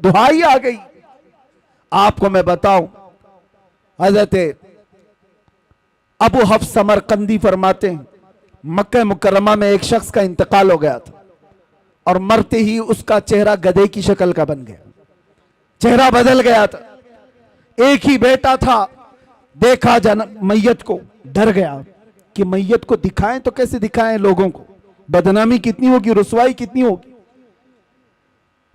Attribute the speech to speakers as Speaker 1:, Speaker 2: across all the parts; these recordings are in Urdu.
Speaker 1: دہائی آ گئی۔ آپ کو میں بتاؤں، حضرت ابو حفص سمرقندی فرماتے ہیں مکہ مکرمہ میں ایک شخص کا انتقال ہو گیا تھا، اور مرتے ہی اس کا چہرہ گدھے کی شکل کا بن گیا، چہرہ بدل گیا تھا۔ ایک ہی بیٹا تھا، دیکھا میت کو، ڈر گیا کہ میت کو دکھائیں تو کیسے دکھائیں لوگوں کو، بدنامی کتنی ہوگی، رسوائی کتنی ہوگی۔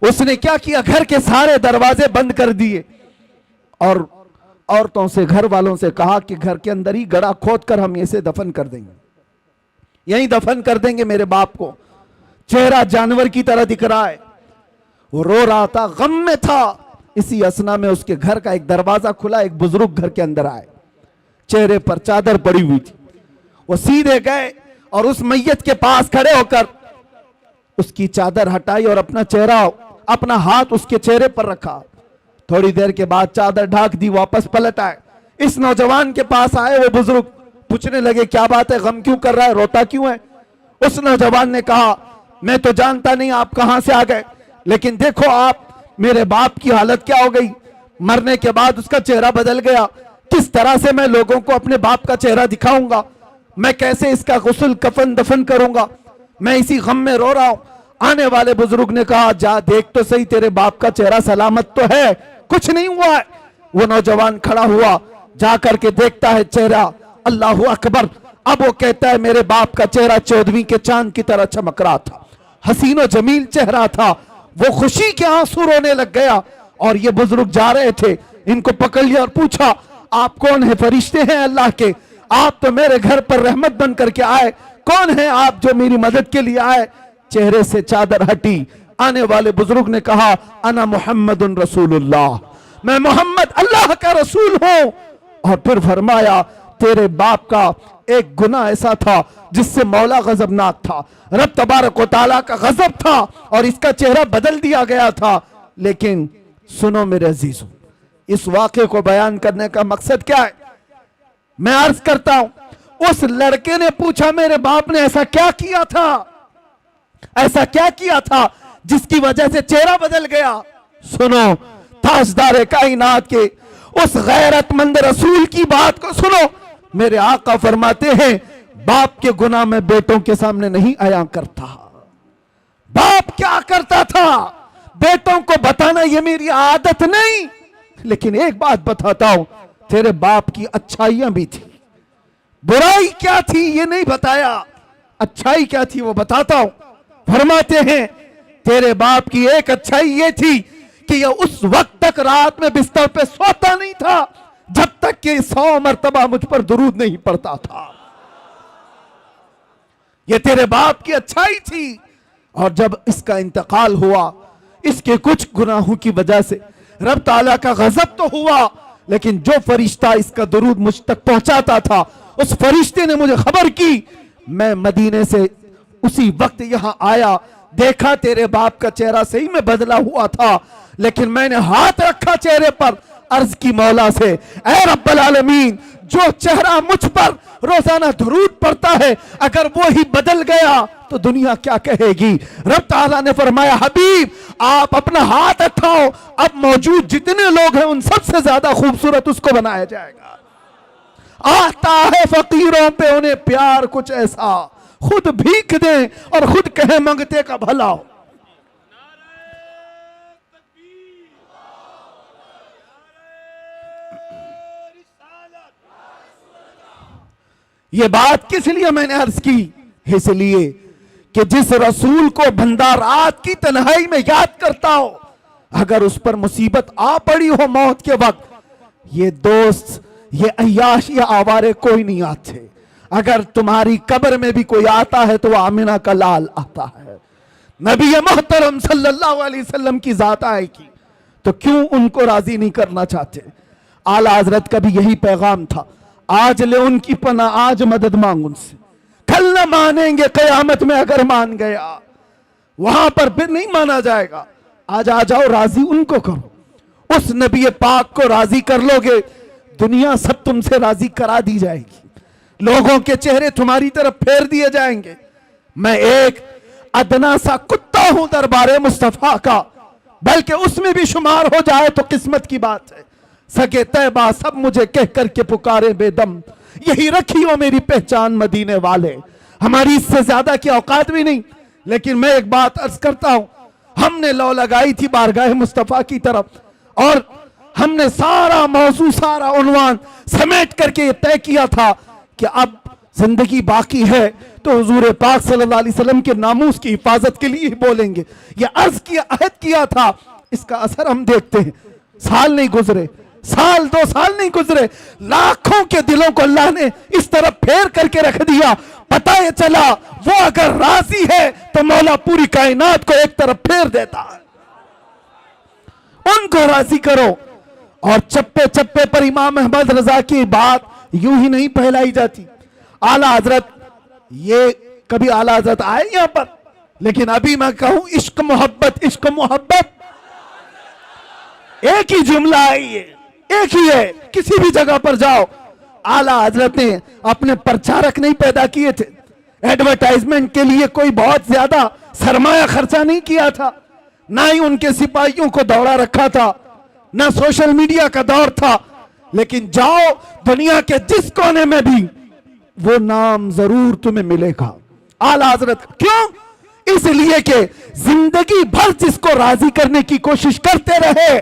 Speaker 1: اس نے کیا کیا، گھر کے سارے دروازے بند کر دیے، اور عورتوں سے، گھر والوں سے کہا کہ گھر کے اندر ہی گڑھا کھود کر ہم اسے دفن کر دیں گے، یہیں دفن کر دیں گے میرے باپ کو۔ چہرہ جانور کی طرح دکھ رہا ہے، وہ رو رہا تھا، غم میں تھا۔ اسی اسنا میں اس کے گھر کا ایک دروازہ کھلا، ایک بزرگ گھر کے اندر آئے، چہرے پر چادر پڑی ہوئی تھی۔ وہ سیدھے گئے اور اس میت کے پاس کھڑے ہو کر اس کی چادر ہٹائی اور اپنا چہرہ، اپنا ہاتھ اس کے چہرے پر رکھا۔ تھوڑی دیر کے بعد چادر ڈھانک دی، واپس پلٹ آئے، اس نوجوان کے پاس آئے۔ وہ بزرگ پوچھنے لگے کیا بات ہے، غم کیوں کر رہا ہے، روتا کیوں ہے؟ اس نوجوان نے کہا میں تو جانتا نہیں آپ کہاں سے آ گئے، لیکن دیکھو آپ، میرے باپ کی حالت کیا ہو گئی، مرنے کے بعد اس کا چہرہ بدل گیا، کس طرح سے میں لوگوں کو اپنے باپ کا چہرہ دکھاؤں گا، میں کیسے اس کا غسل کفن دفن کروں گا، میں اسی غم میں رو رہا ہوں۔ آنے والے بزرگ نے کہا جا دیکھ تو صحیح، تیرے باپ کا چہرہ سلامت تو ہے، کچھ نہیں ہوا ہے۔ وہ نوجوان کھڑا ہوا، جا کر کے دیکھتا ہے چہرہ، اللہ اکبر۔ اب وہ کہتا ہے میرے باپ کا چہرہ 14ویں کے چاند کی طرح چمک رہا تھا، حسین و جمیل چہرہ تھا۔ وہ خوشی کے آنسو رونے لگ گیا، اور یہ بزرگ جا رہے تھے، ان کو پکڑ لیا اور پوچھا آپ کون ہیں؟ فرشتے ہیں اللہ کے، آپ تو میرے گھر پر رحمت بن کر کے آئے، کون ہیں آپ جو میری مدد کے لیے آئے؟ چہرے سے چادر ہٹی، آنے والے بزرگ نے کہا انا محمد رسول اللہ، میں محمد اللہ کا رسول ہوں۔ اور پھر فرمایا تیرے باپ کا ایک گناہ ایسا تھا جس سے مولا غضبناک تھا، رب تبارک و تعالیٰ کا غضب تھا، اور اس کا چہرہ بدل دیا گیا تھا۔ لیکن سنو میرے عزیزوں، اس واقعے کو بیان کرنے کا مقصد کیا ہے؟ میں عرض کرتا ہوں، اس لڑکے نے پوچھا میرے باپ نے ایسا کیا کیا تھا، ایسا کیا کیا تھا جس کی وجہ سے چہرہ بدل گیا؟ سنو، تاجدار کائنات کے اس غیرت مند رسول کی بات کو سنو۔ میرے آقا فرماتے ہیں باپ کے گناہ میں بیٹوں کے سامنے نہیں آیا کرتا۔ باپ کیا کرتا تھا بیٹوں کو بتانا یہ میری عادت نہیں، لیکن ایک بات بتاتا ہوں، تیرے باپ کی اچھائیاں بھی تھی، برائی کیا تھی یہ نہیں بتایا، اچھائی کیا تھی وہ بتاتا ہوں۔ فرماتے ہیں تیرے باپ کی ایک اچھائی یہ تھی کہ یہ اس وقت تک رات میں بستر پہ سوتا نہیں تھا جب تک کہ 100 مرتبہ مجھ پر درود نہیں پڑتا تھا۔ یہ تیرے باپ کی اچھائی تھی۔ اور جب اس کا انتقال ہوا، اس کے کچھ گناہوں کی وجہ سے رب تعالیٰ کا غضب تو ہوا، لیکن جو فرشتہ اس کا درود مجھ تک پہنچاتا تھا، اس فرشتے نے مجھے خبر کی۔ میں مدینے سے اسی وقت یہاں آیا، دیکھا تیرے باپ کا چہرہ صحیح میں بدلا ہوا تھا، لیکن میں نے ہاتھ رکھا چہرے پر، عرض کی مولا سے اے رب العالمین، جو چہرہ مجھ پر روزانہ درود پڑتا ہے اگر وہی بدل گیا تو دنیا کیا کہے گی؟ رب تعالیٰ نے فرمایا حبیب آپ اپنا ہاتھ اٹھاؤ، اب موجود جتنے لوگ ہیں ان سب سے زیادہ خوبصورت اس کو بنایا جائے گا۔ آتا ہے فقیروں پہ انہیں پیار کچھ ایسا، خود بھیک دیں اور خود کہیں منگتے کا بھلا ہو۔ یہ بات کس لیے میں نے عرض کی؟ اس لیے کہ جس رسول کو بندہ رات کی تنہائی میں یاد کرتا ہو، اگر اس پر مصیبت آ پڑی ہو موت کے وقت، یہ دوست، یہ عیاش، یہ آوارے کوئی نہیں آتے۔ اگر تمہاری قبر میں بھی کوئی آتا ہے تو وہ آمنہ کا لال آتا ہے، نبی محترم صلی اللہ علیہ وسلم کی ذات آئے گی، تو کیوں ان کو راضی نہیں کرنا چاہتے؟ اعلیٰ حضرت کا بھی یہی پیغام تھا، آج لے ان کی پناہ، آج مدد مانگ ان سے، کل نہ مانیں گے قیامت میں اگر مان گیا، وہاں پر پھر نہیں مانا جائے گا۔ آج آ جاؤ، راضی ان کو کرو، اس نبی پاک کو راضی کر لو گے، دنیا سب تم سے راضی کرا دی جائے گی، لوگوں کے چہرے تمہاری طرف پھیر دیے جائیں گے۔ میں ایک ادنا سا کتا ہوں دربار مصطفیٰ کا، بلکہ اس میں بھی شمار ہو جائے تو قسمت کی بات ہے. سگے طیبہ سب مجھے کہہ کر کے پکارے بے دم، یہی رکھی ہو میری پہچان مدینے والے. ہماری اس سے زیادہ کی اوقات بھی نہیں، لیکن میں ایک بات عرض کرتا ہوں. ہم نے لو لگائی تھی بارگاہ مصطفیٰ کی طرف، اور ہم نے سارا موضوع، سارا عنوان سمیٹ کر کے یہ طے کیا تھا کہ اب زندگی باقی ہے تو حضور پاک صلی اللہ علیہ وسلم کے ناموس کی حفاظت کے لیے ہی بولیں گے. یہ عرض کیا، عہد کیا تھا. اس کا اثر ہم دیکھتے ہیں. سال نہیں گزرے، سال 2 سال نہیں گزرے، لاکھوں کے دلوں کو اللہ نے اس طرف پھیر کر کے رکھ دیا. پتہ یہ چلا وہ اگر راضی ہے تو مولا پوری کائنات کو ایک طرف پھیر دیتا ہے. ان کو راضی کرو. اور چپے چپے پر امام احمد رضا کی بات یوں ہی نہیں پھیلائی جاتی. اعلیٰ حضرت، یہ کبھی اعلیٰ حضرت آئے یہاں پر، لیکن ابھی میں کہوں عشق محبت، عشق محبت ایک ہی جملہ آئی ہے، ایک ہی ہے. کسی بھی جگہ پر جاؤ، اعلیٰ حضرت نے اپنے پرچارک نہیں پیدا کیے تھے، ایڈورٹائزمنٹ کے لیے کوئی بہت زیادہ سرمایہ خرچہ نہیں کیا تھا، نہ ہی ان کے سپاہیوں کو دوڑا رکھا تھا، نہ سوشل میڈیا کا دور تھا. لیکن جاؤ دنیا کے جس کونے میں بھی وہ نام ضرور تمہیں ملے گا اعلیٰ حضرت. کیوں؟ اس لیے کہ زندگی بھر جس کو راضی کرنے کی کوشش کرتے رہے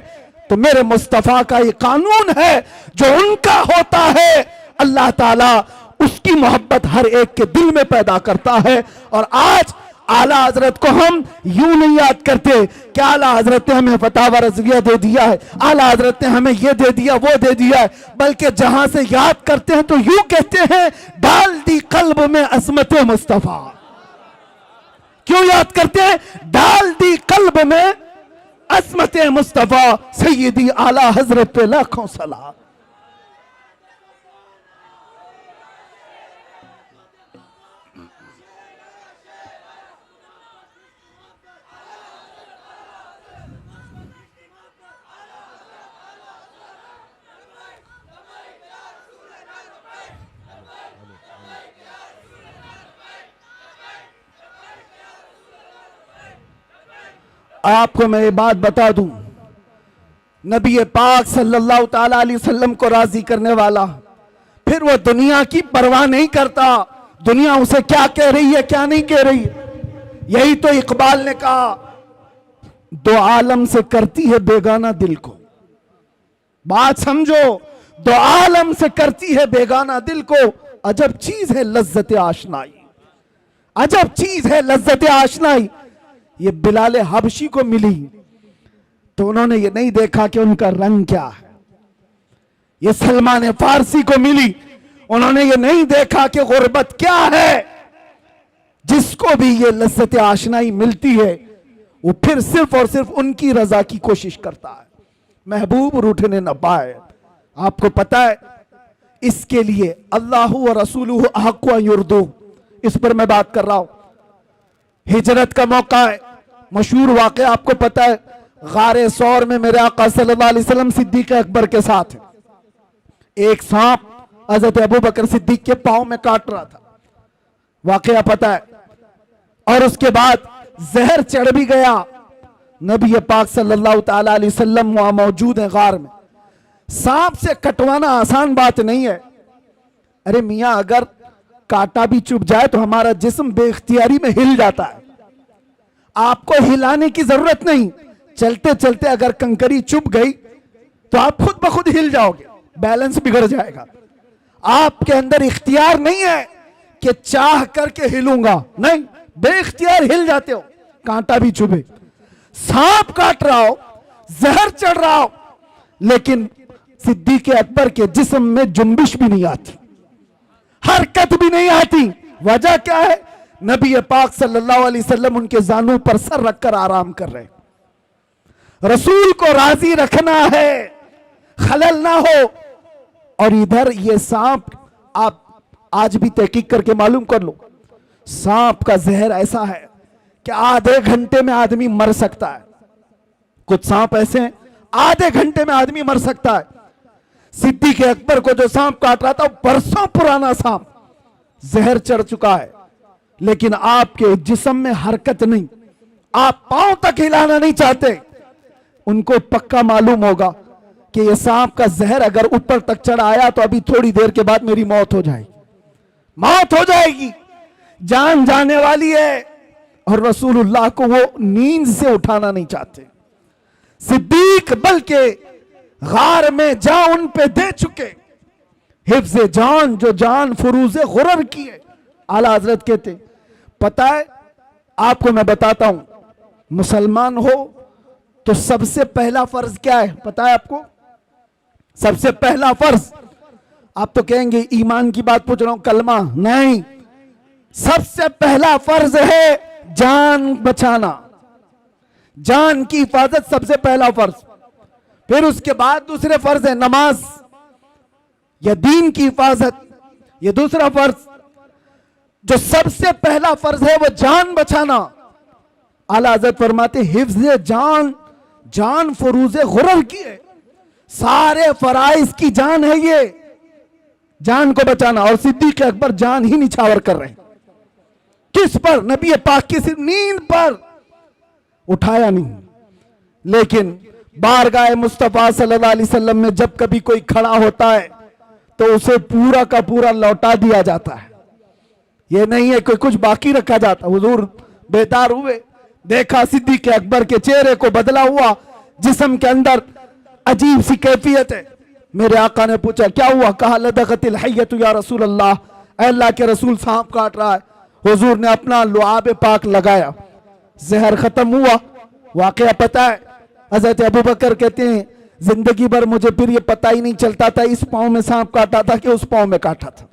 Speaker 1: تو میرے مصطفیٰ کا یہ قانون ہے، جو ان کا ہوتا ہے اللہ تعالیٰ اس کی محبت ہر ایک کے دل میں پیدا کرتا ہے. اور آج اعلیٰ حضرت کو ہم یوں نہیں یاد کرتے کہ اعلیٰ حضرت نے ہمیں فتاوی رضویہ دے دیا ہے، اعلیٰ حضرت نے ہمیں یہ دے دیا وہ دے دیا ہے، بلکہ جہاں سے یاد کرتے ہیں تو یوں کہتے ہیں ڈال دی قلب میں عظمت مصطفیٰ. کیوں یاد کرتے ہیں؟ ڈال دی قلب میں عظمت مصطفیٰ سیدی اعلیٰ حضرت پہ لاکھوں صلاۃ. آپ کو میں یہ بات بتا دوں، نبی پاک صلی اللہ تعالیٰ علیہ وسلم کو راضی کرنے والا پھر وہ دنیا کی پرواہ نہیں کرتا دنیا اسے کیا کہہ رہی ہے کیا نہیں کہہ رہی ہے. یہی تو اقبال نے کہا، دو عالم سے کرتی ہے بیگانہ دل کو. بات سمجھو، دو عالم سے کرتی ہے بیگانہ دل کو، عجب چیز ہے لذت آشنائی، عجب چیز ہے لذت آشنائی. یہ بلال حبشی کو ملی تو انہوں نے یہ نہیں دیکھا کہ ان کا رنگ کیا ہے. یہ سلمان فارسی کو ملی، انہوں نے یہ نہیں دیکھا کہ غربت کیا ہے. جس کو بھی یہ لذت آشنائی ملتی ہے وہ پھر صرف اور صرف ان کی رضا کی کوشش کرتا ہے، محبوب روٹھنے نہ پائے. آپ کو پتا ہے اس کے لیے اللہ و رسولہ احق ان یردو، اس پر میں بات کر رہا ہوں. ہجرت کا موقع ہے، مشہور واقعہ آپ کو پتا ہے، غار ثور میں میرے آقا صلی اللہ علیہ وسلم صدیق اکبر کے ساتھ ہیں. ایک سانپ حضرت ابو بکر صدیق کے پاؤں میں کاٹ رہا تھا، واقعہ پتا ہے. اور اس کے بعد زہر چڑھ بھی گیا. نبی پاک صلی اللہ تعالی علیہ وسلم وہاں موجود ہیں غار میں. سانپ سے کٹوانا آسان بات نہیں ہے. ارے میاں اگر کاٹا بھی چپ جائے تو ہمارا جسم بے اختیاری میں ہل جاتا ہے، آپ کو ہلانے کی ضرورت نہیں. چلتے چلتے اگر کنکری چپ گئی تو آپ خود بخود ہل جاؤ گے، بیلنس بگڑ جائے گا. آپ کے اندر اختیار نہیں ہے کہ چاہ کر کے ہلوں گا، نہیں، بے اختیار ہل جاتے ہو. کانٹا بھی چبھے، سانپ کاٹ رہا ہو، زہر چڑھ رہا ہو، لیکن صدیق اکبر کے جسم میں جنبش بھی نہیں آتی، حرکت بھی نہیں آتی. وجہ کیا ہے؟ نبی پاک صلی اللہ علیہ وسلم ان کے زانوں پر سر رکھ کر آرام کر رہے. رسول کو راضی رکھنا ہے، خلل نہ ہو. اور ادھر یہ سانپ، آپ آج بھی تحقیق کر کے معلوم کر لو، سانپ کا زہر ایسا ہے کہ آدھے گھنٹے میں آدمی مر سکتا ہے. کچھ سانپ ایسے ہیں آدھے گھنٹے میں آدمی مر سکتا ہے. صدیق اکبر کو جو سانپ کاٹ رہا تھا وہ برسوں پرانا سانپ، زہر چڑھ چکا ہے، لیکن آپ کے جسم میں حرکت نہیں، آپ پاؤں تک ہلانا نہیں چاہتے. ان کو پکا معلوم ہوگا کہ یہ سانپ کا زہر اگر اوپر تک چڑھ آیا تو ابھی تھوڑی دیر کے بعد میری موت ہو جائے گی، موت ہو جائے گی، جان جانے والی ہے۔ اور رسول اللہ کو وہ نیند سے اٹھانا نہیں چاہتے۔ صدیق بلکہ غار میں جا ان پہ دے چکے، حفظ جان جو جان فروز غرر کی ہے۔ اعلیٰ حضرت کہتے پتہ ہے آپ کو میں بتاتا ہوں، مسلمان ہو تو سب سے پہلا فرض کیا ہے پتہ ہے آپ کو؟ سب سے پہلا فرض، آپ تو کہیں گے ایمان کی بات پوچھ رہا ہوں، کلمہ نہیں، سب سے پہلا فرض ہے جان بچانا، جان کی حفاظت سب سے پہلا فرض۔ پھر اس کے بعد دوسرے فرض ہے نماز یا دین کی حفاظت، یہ دوسرا فرض۔ جو سب سے پہلا فرض ہے وہ جان بچانا، اعلیٰ حضرت فرماتے حفظ جان، جان فروز غرر کی ہے، سارے فرائض کی جان ہے یہ، جان کو بچانا۔ اور صدیق اکبر جان ہی نچھاور کر رہے ہیں، کس پر؟ نبی پاک کی صرف نیند پر، اٹھایا نہیں۔ لیکن بارگاہ مصطفیٰ صلی اللہ علیہ وسلم میں جب کبھی کوئی کھڑا ہوتا ہے تو اسے پورا کا پورا لوٹا دیا جاتا ہے، یہ نہیں ہے کہ کچھ باقی رکھا جاتا۔ حضور بیدار ہوئے، دیکھا صدیق اکبر کے چہرے کو بدلا ہوا، جسم کے اندر عجیب سی کیفیت ہے۔ میرے آقا نے پوچھا کیا ہوا؟ کہا لدغت الحیۃ یا رسول اللہ، اے اللہ کے رسول سانپ کاٹ رہا ہے۔ حضور نے اپنا لعاب پاک لگایا، زہر ختم ہوا۔ واقعہ پتہ ہے، حضرت ابوبکر کہتے ہیں زندگی بھر مجھے پھر یہ پتہ ہی نہیں چلتا تھا اس پاؤں میں سانپ کاٹا تھا کہ اس پاؤں میں کاٹا تھا۔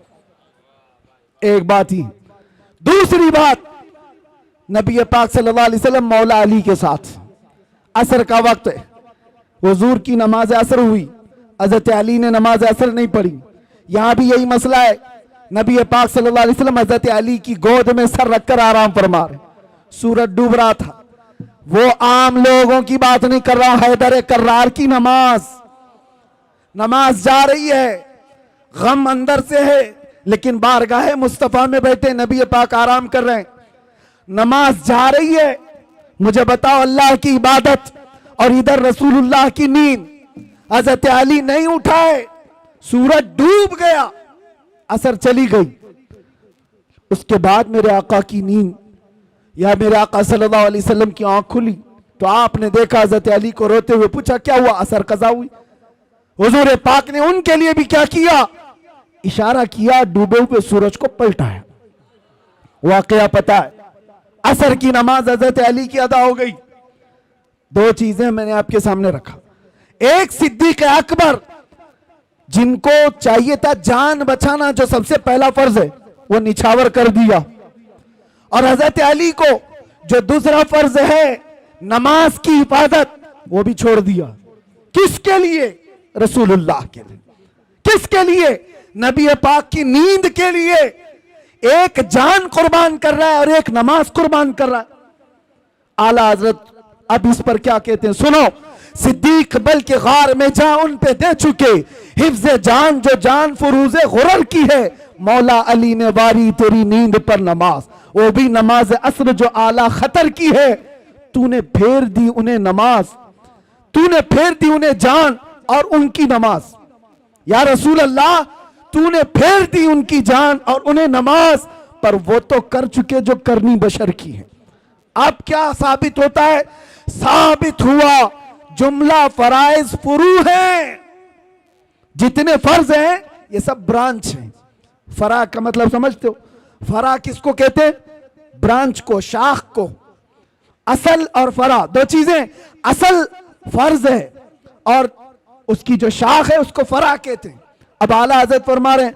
Speaker 1: ایک بات ہی۔ دوسری بات، نبی پاک صلی اللہ علیہ وسلم مولا علی کے ساتھ، عصر کا وقت ہے، حضور کی نماز عصر ہوئی، حضرت علی نے نماز عصر نہیں پڑھی۔ یہاں بھی یہی مسئلہ ہے، نبی پاک صلی اللہ علیہ وسلم حضرت علی کی گود میں سر رکھ کر آرام فرما رہے، سورج ڈوب رہا تھا۔ وہ عام لوگوں کی بات نہیں کر رہا، حیدر کرار کی نماز جا رہی ہے، غم اندر سے ہے، لیکن بارگاہ مصطفیٰ میں بیٹھے نبی پاک آرام کر رہے ہیں، نماز جا رہی ہے۔ مجھے بتاؤ اللہ کی عبادت اور ادھر رسول اللہ کی نیند، حضرت علی نہیں اٹھائے، سورج ڈوب گیا، عصر چلی گئی۔ اس کے بعد میرے آقا کی نیند یا میرے آقا صلی اللہ علیہ وسلم کی آنکھ کھلی تو آپ نے دیکھا حضرت علی کو روتے ہوئے، پوچھا کیا ہوا؟ عصر قضا ہوئی۔ حضور پاک نے ان کے لیے بھی کیا کیا؟ اشارہ کیا، ڈوبے ہوئے سورج کو پلٹایا۔ واقعہ پتا ہے، عصر کی نماز حضرت علی کی ادا ہو گئی۔ دو چیزیں میں نے آپ کے سامنے رکھا، ایک صدیق اکبر جن کو چاہیے تھا جان بچانا جو سب سے پہلا فرض ہے وہ نچھاور کر دیا، اور حضرت علی کو جو دوسرا فرض ہے نماز کی حفاظت وہ بھی چھوڑ دیا۔ کس کے لیے؟ رسول اللہ کے لیے۔ کس کے لیے؟ نبی پاک کی نیند کے لیے۔ ایک جان قربان کر رہا ہے اور ایک نماز قربان کر رہا ہے۔ اعلیٰ حضرت اب اس پر کیا کہتے ہیں سنو، صدیق بلکہ غار میں جا ان پہ دے چکے، حفظ جان جو جان فروز غرر کی ہے، مولا علی نے واری تیری نیند پر نماز، وہ بھی نماز عصر جو اعلیٰ خطر کی ہے، تو نے پھیر دی انہیں نماز، تو نے پھیر دی انہیں جان اور ان کی نماز۔ یا رسول اللہ تو نے پھیر دی ان کی جان اور انہیں نماز، پر وہ تو کر چکے جو کرنی بشر کی ہے۔ اب کیا ثابت ہوتا ہے؟ ثابت ہوا جملہ فرائض فرو ہیں، جتنے فرض ہیں یہ سب برانچ ہیں۔ فرع کا مطلب سمجھتے ہو؟ فرع کس کو کہتے ہیں؟ برانچ کو، شاخ کو۔ اصل اور فرع دو چیزیں، اصل فرض ہے اور اس کی جو شاخ ہے اس کو فرع کہتے ہیں۔ اب اعلیٰ حضرت فرما رہے ہیں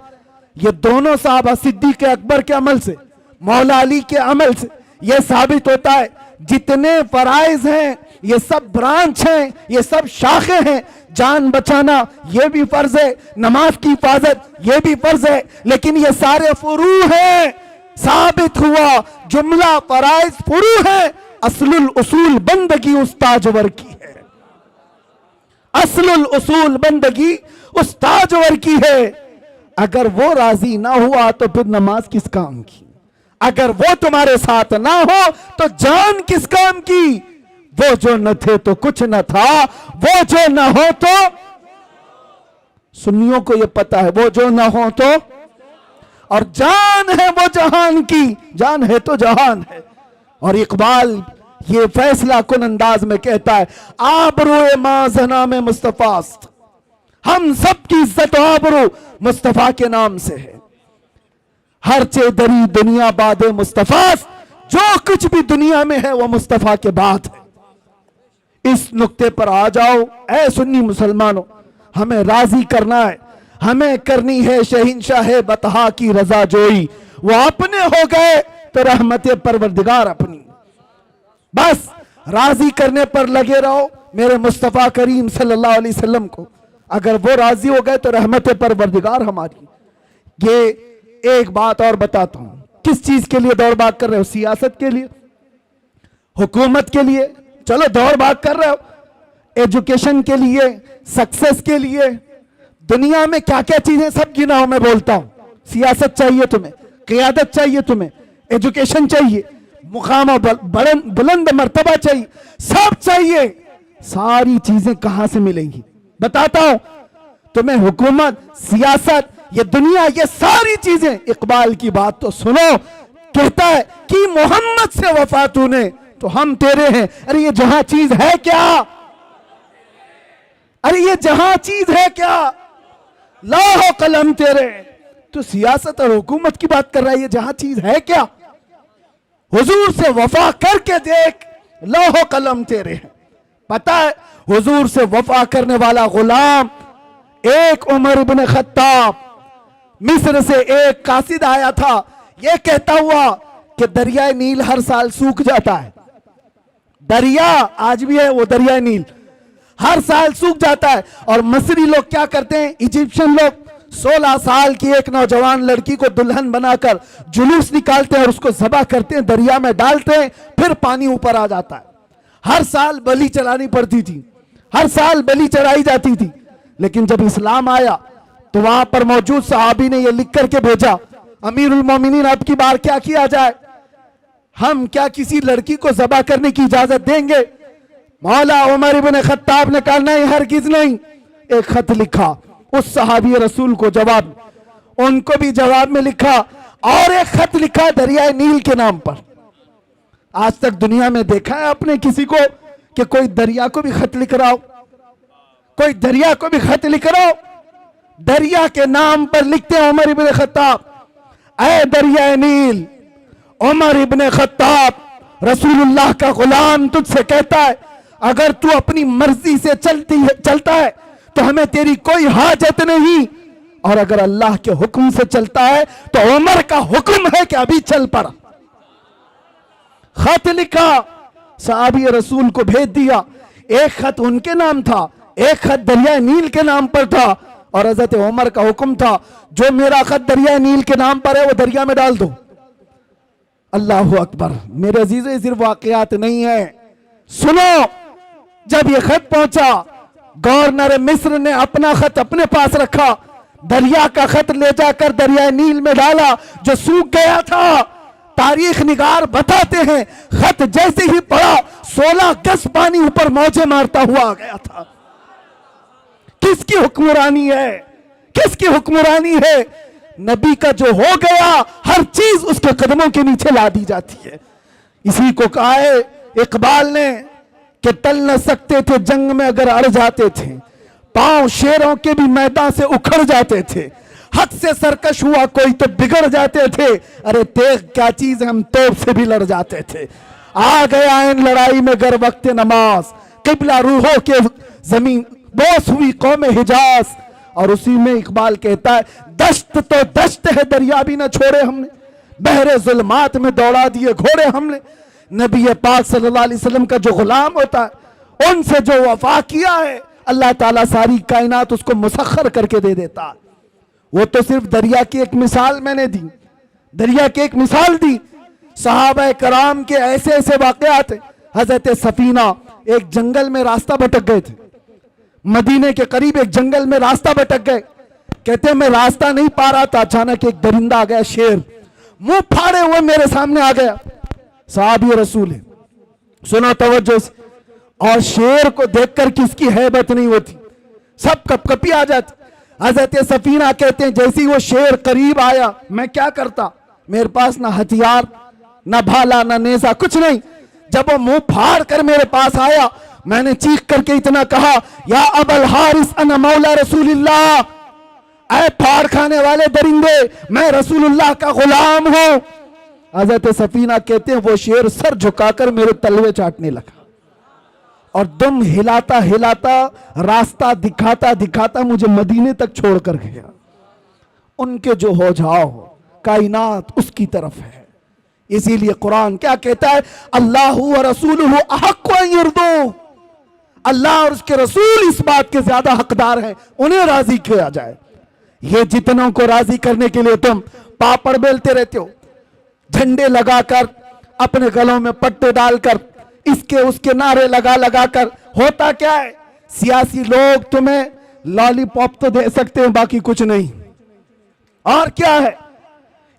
Speaker 1: یہ دونوں صحابہ صدیق اکبر کے عمل سے، مولا علی کے عمل سے یہ ثابت ہوتا ہے جتنے فرائض ہیں یہ سب برانچ ہیں، یہ سب شاخیں ہیں۔ جان بچانا یہ بھی فرض ہے، نماز کی حفاظت یہ بھی فرض ہے، لیکن یہ سارے فروع ہیں۔ ثابت ہوا جملہ فرائض فروع ہیں، اصل الاصول بندگی استاجور کی ہے، اصل الاصول بندگی استاجور کی ہے۔ اگر وہ راضی نہ ہوا تو پھر نماز کس کام کی؟ اگر وہ تمہارے ساتھ نہ ہو تو جان کس کام کی؟ وہ جو نہ تھے تو کچھ نہ تھا، وہ جو نہ ہو تو، سنیوں کو یہ پتا ہے وہ جو نہ ہو تو، اور جان ہے وہ جہان کی، جان ہے تو جہان ہے۔ اور اقبال یہ فیصلہ کن انداز میں کہتا ہے، آبرو ماں زنا میں مصطفیٰ است، ہم سب کی عزت و آبرو مصطفیٰ کے نام سے ہے، ہر چے دری دنیا باد مصطفیٰ است، جو کچھ بھی دنیا میں ہے وہ مصطفیٰ کے بعد ہے۔ اس نقطے پر آ جاؤ اے سنی مسلمانوں، ہمیں راضی کرنا ہے، ہمیں کرنی ہے شہنشاہ بطحا کی رضا جوئی، وہ اپنے ہو گئے تو رحمت پروردگار اپنی، بس راضی کرنے پر لگے رہو میرے مصطفیٰ کریم صلی اللہ علیہ وسلم کو، اگر وہ راضی ہو گئے تو رحمت پروردگار ہماری۔ یہ ایک بات اور بتاتا ہوں، کس چیز کے لیے دوڑ بھاگ کر رہے ہو؟ سیاست کے لیے، حکومت کے لیے، چلو دوڑ بھاگ کر رہے ہو، ایجوکیشن کے لیے، سکسس کے لیے، دنیا میں کیا کیا چیزیں سب گناؤ میں بولتا ہوں۔ سیاست چاہیے تمہیں، قیادت چاہیے تمہیں، ایجوکیشن چاہیے، مقام و بلند مرتبہ چاہیے، سب چاہیے، ساری چیزیں کہاں سے ملیں گی؟ بتاتا ہوں تمہیں، حکومت، سیاست، یہ دنیا، یہ ساری چیزیں۔ اقبال کی بات تو سنو، کہتا ہے کہ محمد سے وفا تو نے تو ہم تیرے ہیں۔ ارے یہ جہاں چیز ہے کیا؟ ارے یہ جہاں چیز ہے کیا؟ لوح و قلم تیرے۔ تو سیاست اور حکومت کی بات کر رہا ہے، یہ جہاں چیز ہے کیا؟ حضور سے وفا کر کے دیکھ، لوح و قلم تیرے ہیں۔ پتہ ہے حضور سے وفا کرنے والا غلام ایک عمر ابن خطاب، مصر سے ایک قاصد آیا تھا، یہ کہتا ہوا کہ دریائے نیل ہر سال سوکھ جاتا ہے، دریا آج بھی ہے وہ دریائے نیل، ہر سال سوکھ جاتا ہے۔ اور مصری لوگ کیا کرتے ہیں، ایجپشن لوگ 16 سال کی ایک نوجوان لڑکی کو دلہن بنا کر جلوس نکالتے ہیں اور اس کو ذبح کرتے ہیں، دریا میں ڈالتے ہیں، پھر پانی اوپر آ جاتا ہے۔ ہر سال بلی چلانی پڑتی تھی، ہر سال بلی چڑھائی جاتی تھی، لیکن جب اسلام آیا تو وہاں پر موجود صحابی نے یہ لکھ کر کے بھیجا، امیر المومنین اب کی بار کیا کیا جائے، ہم کیا کسی لڑکی کو ذبح کرنے کی اجازت دیں گے؟ مولا عمر ابن خطاب نے کہا نہیں، ہرگز نہیں۔ ایک خط لکھا اس صحابی رسول کو جواب، ان کو بھی جواب میں لکھا، اور ایک خط لکھا دریائے نیل کے نام پر۔ آج تک دنیا میں دیکھا ہے آپ نے کسی کو کہ کوئی دریا کو بھی خط لکھ رہا ہو؟ کوئی دریا کو بھی خط لکھ رہا ہو؟ دریا کے نام پر لکھتے ہیں عمر ابن خطاب، اے دریائے نیل، عمر ابن خطاب رسول اللہ کا غلام تجھ سے کہتا ہے اگر تو اپنی مرضی سے چلتا ہے تو ہمیں تیری کوئی حاجت نہیں، اور اگر اللہ کے حکم سے چلتا ہے تو عمر کا حکم ہے کہ ابھی چل پڑا۔ خط لکھا، صحابی رسول کو بھیج دیا، ایک خط ان کے نام تھا، ایک خط دریائے نیل کے نام پر تھا، اور حضرت عمر کا حکم تھا جو میرا خط دریائے نیل کے نام پر ہے وہ دریا میں ڈال دو۔ اللہ اکبر میرے عزیزو، یہ صرف واقعات نہیں ہے، سنو، جب یہ خط پہنچا گورنر مصر نے اپنا خط اپنے پاس رکھا، دریا کا خط لے جا کر دریائے نیل میں ڈالا جو سوکھ گیا تھا۔ تاریخ نگار بتاتے ہیں خط جیسے ہی پڑا 16 گز پانی اوپر موجیں مارتا ہوا آ گیا تھا۔ کس کی حکمرانی ہے؟ کس کی حکمرانی ہے؟ نبی کا جو ہو گیا ہر چیز اس کے قدموں کے نیچے لا دی جاتی ہے۔ اسی کو کہا ہے اقبال نے کہ ٹل نہ سکتے تھے جنگ میں اگر اڑ جاتے تھے، پاؤں شیروں کے بھی میدان سے اکھڑ جاتے تھے، حق سے سرکش ہوا کوئی تو بگڑ جاتے تھے، ارے تیغ کیا چیز ہم توپ سے بھی لڑ جاتے تھے۔ آ گیا ان لڑائی میں گر وقت نماز، قبلہ روحوں کے زمین بوس ہوئی قوم حجاز۔ اور اسی میں اقبال کہتا ہے دشت تو دشت ہے دریا بھی نہ چھوڑے ہم نے، بحر ظلمات میں دوڑا دیے گھوڑے ہم نے۔ نبی پاک صلی اللہ علیہ وسلم کا جو غلام ہوتا ہے ان سے جو وفا کیا ہے اللہ تعالیٰ ساری کائنات اس کو مسخر کر کے دے دیتا ہے۔ وہ تو صرف دریا کی ایک مثال میں نے دی، دریا کی ایک مثال دی، صحابہ کرام کے ایسے ایسے واقعات ہیں۔ حضرت سفینہ ایک جنگل میں راستہ بھٹک گئے تھے، مدینے کے قریب ایک جنگل میں راستہ بھٹک گئے، کہتے ہیں میں راستہ نہیں پا رہا تھا، اچانک ایک درندہ آ گیا، شیر منہ پھاڑے ہوئے میرے سامنے آ گیا۔ صحابی رسول ہے، سنو توجہ سے، اور شیر کو دیکھ کر کس کی ہیبت نہیں ہوتی، سب کپ کپی آ جاتی۔ حضرت سفینہ کہتے ہیں جیسے ہی وہ شیر قریب آیا میں کیا کرتا، میرے پاس نہ ہتھیار نہ بھالا نہ نیزہ کچھ نہیں، جب وہ منہ پھاڑ کر میرے پاس آیا میں نے چیخ کر کے اتنا کہا یا ابا الحارث انا مولا رسول اللہ، اے پھاڑ کھانے والے درندے میں رسول اللہ کا غلام ہوں۔ حضرت سفینہ کہتے ہیں وہ شیر سر جھکا کر میرے تلوے چاٹنے لگا اور دم ہلاتا ہلاتا راستہ دکھاتا دکھاتا مجھے مدینے تک چھوڑ کر گیا۔ ان کے جو ہو جاؤ کائنات اس کی طرف ہے، اسی لیے قرآن کیا کہتا ہے، اللہ و رسولہ احق ان یرضوہ، اللہ اور اس کے رسول اس بات کے زیادہ حقدار ہیں انہیں راضی کیا جائے۔ یہ جتنوں کو راضی کرنے کے لیے تم پاپڑ بیلتے رہتے ہو، جھنڈے لگا کر اپنے گلوں میں پٹے ڈال کر اس کے نعرے لگا لگا کر، ہوتا کیا ہے، سیاسی لوگ تمہیں لالی پاپ تو دے سکتے ہیں باقی کچھ نہیں، اور کیا ہے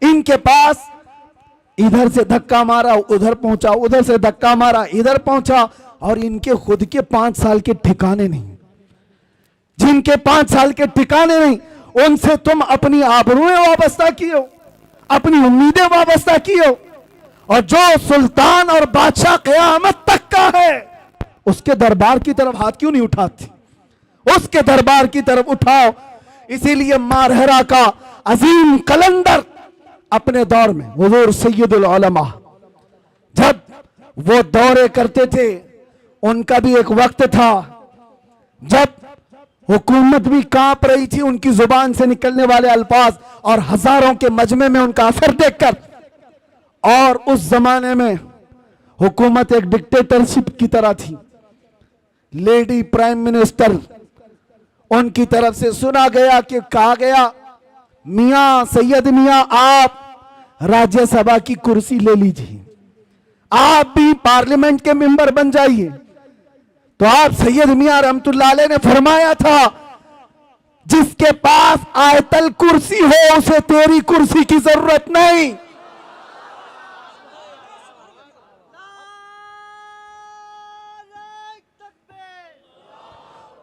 Speaker 1: ان کے پاس، ادھر سے دھکا مارا ادھر پہنچا، ادھر سے دھکا مارا ادھر پہنچا، اور ان کے خود کے 5 سال کے ٹھکانے نہیں، جن کے 5 سال کے ٹھکانے نہیں ان سے تم اپنی آبروئیں وابستہ کیے ہو، اپنی امیدیں وابستہ کیے ہو، اور جو سلطان اور بادشاہ قیامت تک کا ہے اس کے دربار کی طرف ہاتھ کیوں نہیں اٹھاتی، اس کے دربار کی طرف اٹھاؤ۔ اسی لیے مارہرہ کا عظیم قلندر اپنے دور میں حضور سید العلماء جب وہ دورے کرتے تھے، ان کا بھی ایک وقت تھا جب حکومت بھی کانپ رہی تھی ان کی زبان سے نکلنے والے الفاظ اور ہزاروں کے مجمع میں ان کا اثر دیکھ کر، اور اس زمانے میں حکومت ایک ڈکٹیٹرشپ کی طرح تھی، لیڈی پرائم منسٹر ان کی طرف سے سنا گیا کہ کہا گیا میاں سید میاں آپ راجیہ سبھا کی کرسی لے لیجئے، آپ بھی پارلیمنٹ کے ممبر بن جائیے۔ تو آپ سید میاں رحمت اللہ علیہ نے فرمایا تھا جس کے پاس آیت الکرسی ہو اسے تیری کرسی کی ضرورت نہیں۔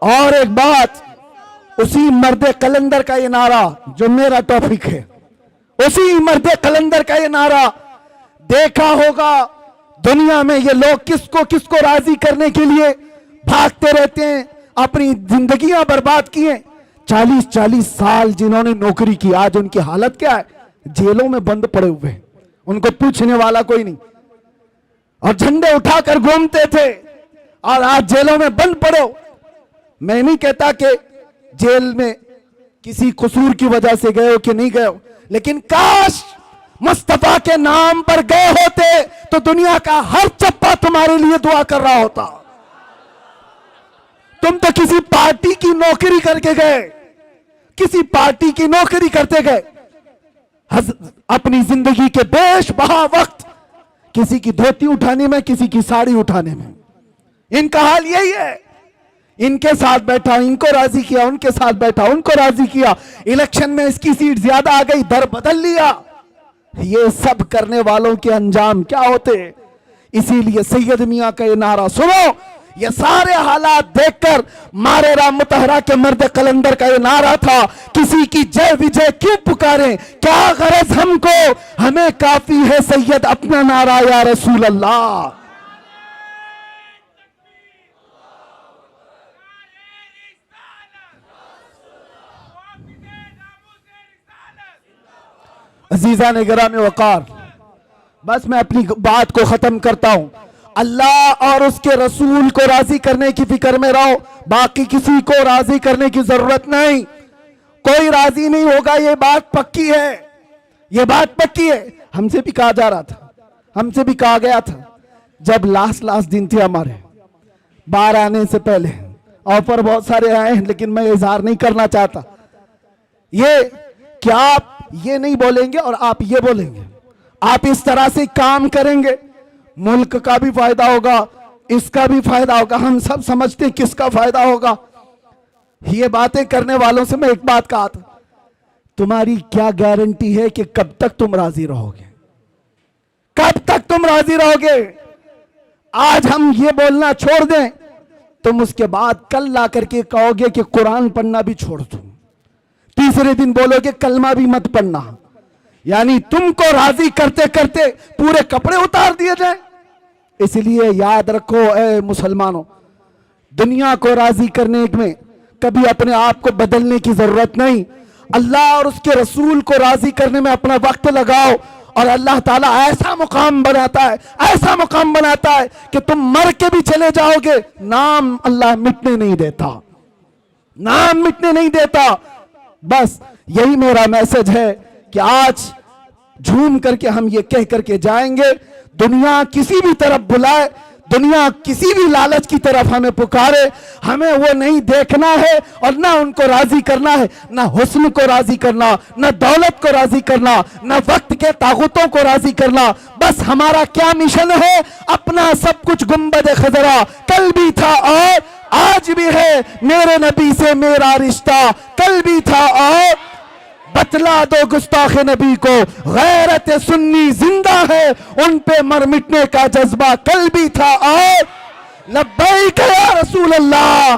Speaker 1: اور ایک بات، اسی مرد قلندر کا یہ نعرہ جو میرا ٹاپک ہے، اسی مرد قلندر کا یہ نعرہ، دیکھا ہوگا دنیا میں یہ لوگ کس کو راضی کرنے کے لیے بھاگتے رہتے ہیں، اپنی زندگیاں برباد کیے، 40 سال جنہوں نے نوکری کی آج ان کی حالت کیا ہے، جیلوں میں بند پڑے ہوئے ہیں، ان کو پوچھنے والا کوئی نہیں، اور جھنڈے اٹھا کر گھومتے تھے اور آج جیلوں میں بند پڑے ہو۔ میں نہیں کہتا کہ جیل میں کسی قصور کی وجہ سے گئے ہو کہ نہیں گئے ہو، لیکن کاش مصطفیٰ کے نام پر گئے ہوتے تو دنیا کا ہر چپا تمہارے لیے دعا کر رہا ہوتا۔ تم تو کسی پارٹی کی نوکری کر کے گئے، کسی پارٹی کی نوکری کرتے گئے، اپنی زندگی کے بیش بہا وقت کسی کی دھوتی اٹھانے میں، کسی کی ساڑی اٹھانے میں۔ ان کا حال یہی ہے، ان کے ساتھ بیٹھا ان کو راضی کیا، ان کے ساتھ بیٹھا ان کو راضی کیا، الیکشن میں اس کی سیٹ زیادہ آ گئی در بدل لیا۔ یہ سب کرنے والوں کے انجام کیا ہوتے؟ اسی لیے سید میاں کا یہ نعرہ سنو، یہ سارے حالات دیکھ کر مارہرہ مطہرہ کے مرد قلندر کا یہ نعرہ تھا، کسی کی جے وجے کیوں پکاریں، کیا غرض ہم کو، ہمیں کافی ہے سید اپنا نعرہ یا رسول اللہ۔ عزیزان گرامی وقار، بس میں اپنی بات کو ختم کرتا ہوں۔ اللہ اور اس کے رسول کو راضی کرنے کی فکر میں رہو، باقی کسی کو راضی کرنے کی ضرورت نہیں، کوئی راضی نہیں ہوگا، یہ بات پکی ہے، یہ بات پکی ہے۔ ہم سے بھی کہا جا رہا تھا، ہم سے بھی کہا گیا تھا، جب لاسٹ دن تھے ہمارے باہر آنے سے پہلے، آفر بہت سارے آئے ہیں لیکن میں اظہار نہیں کرنا چاہتا، یہ کہ آپ یہ نہیں بولیں گے اور آپ یہ بولیں گے، آپ اس طرح سے کام کریں گے، ملک کا بھی فائدہ ہوگا، اس کا بھی فائدہ ہوگا، ہم سب سمجھتے ہیں کس کا فائدہ ہوگا۔ یہ باتیں کرنے والوں سے میں ایک بات کہا تھا، تمہاری کیا گارنٹی ہے کہ کب تک تم راضی رہو گے، کب تک تم راضی رہو گے؟ آج ہم یہ بولنا چھوڑ دیں تم اس کے بعد کل لا کر کے کہو گے کہ قرآن پڑھنا بھی چھوڑ دوں، تیسرے دن بولو گے کلمہ بھی مت پڑھنا، یعنی تم کو راضی کرتے کرتے پورے کپڑے اتار دیے جائیں۔ اس لیے یاد رکھو اے مسلمانوں، دنیا کو راضی کرنے میں کبھی اپنے آپ کو بدلنے کی ضرورت نہیں، اللہ اور اس کے رسول کو راضی کرنے میں اپنا وقت لگاؤ، اور اللہ تعالیٰ ایسا مقام بناتا ہے، ایسا مقام بناتا ہے کہ تم مر کے بھی چلے جاؤ گے، نام اللہ مٹنے نہیں دیتا، نام مٹنے نہیں دیتا۔ بس یہی میرا میسج ہے کہ آج جھوم کر کے ہم یہ کہہ کر کے جائیں گے، دنیا کسی بھی طرف بلائے، دنیا کسی بھی لالچ کی طرف ہمیں پکارے، ہمیں وہ نہیں دیکھنا ہے اور نہ ان کو راضی کرنا ہے، نہ حسن کو راضی کرنا، نہ دولت کو راضی کرنا، نہ وقت کے طاقتوں کو راضی کرنا۔ بس ہمارا کیا مشن ہے؟ اپنا سب کچھ گنبد خضرا کل بھی تھا اور آج بھی ہے، میرے نبی سے میرا رشتہ کل بھی تھا اور بتلا دو گستاخ نبی کو غیرت سنی زندہ ہے، ان پہ مر مٹنے کا جذبہ کل بھی تھا اور لبیک یا رسول اللہ۔